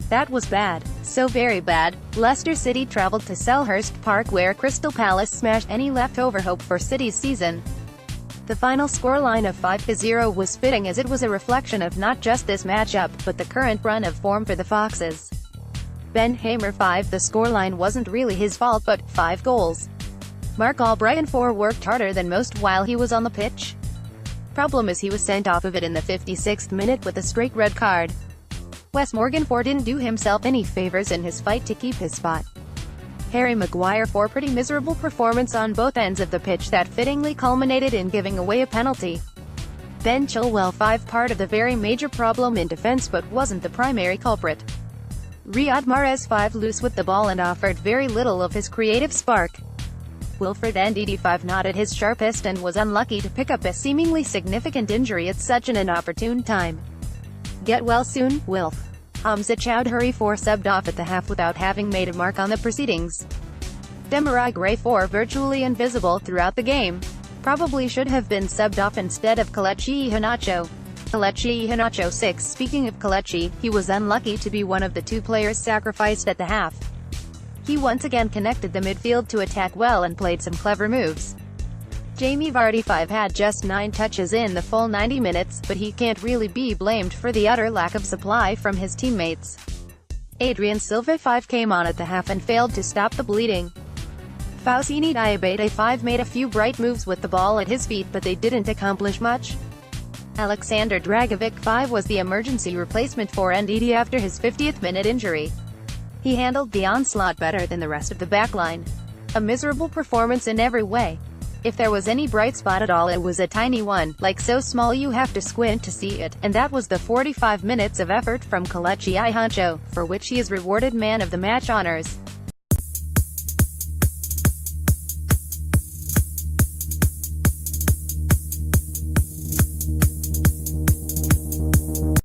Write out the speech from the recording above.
That was bad. So very bad. Leicester City travelled to Selhurst Park where Crystal Palace smashed any leftover hope for City's season. The final scoreline of 5-0 was fitting as it was a reflection of not just this matchup, but the current run of form for the Foxes. Ben Hamer 5. The scoreline wasn't really his fault, but 5 goals. Marc Albrighton 4 worked harder than most while he was on the pitch. Problem is he was sent off of it in the 56th minute with a straight red card. Wes Morgan 4 didn't do himself any favours in his fight to keep his spot. Harry Maguire 4 pretty miserable performance on both ends of the pitch that fittingly culminated in giving away a penalty. Ben Chilwell 5 part of the very major problem in defence but wasn't the primary culprit. Riyad Mahrez 5 loose with the ball and offered very little of his creative spark. Wilfred Ndidi 5 not at his sharpest and was unlucky to pick up a seemingly significant injury at such an inopportune time. Get well soon, Wilf. Hamza Chowdhury 4 subbed off at the half without having made a mark on the proceedings. Demarai Gray 4 virtually invisible throughout the game. Probably should have been subbed off instead of Kelechi Iheanacho. Kelechi Iheanacho 6 Speaking of Kelechi, he was unlucky to be one of the 2 players sacrificed at the half. He once again connected the midfield to attack well and played some clever moves. Jamie Vardy 5 had just 9 touches in the full 90 minutes, but he can't really be blamed for the utter lack of supply from his teammates. Adrien Silva 5 came on at the half and failed to stop the bleeding. Fousseyni Diabate 5 made a few bright moves with the ball at his feet but they didn't accomplish much. Alexander Dragovic 5 was the emergency replacement for Ndidi after his 50th minute injury. He handled the onslaught better than the rest of the backline. A miserable performance in every way. If there was any bright spot at all, it was a tiny one, like so small you have to squint to see it, and that was the 45 minutes of effort from Kelechi Iheanacho, for which he is rewarded man of the match honors.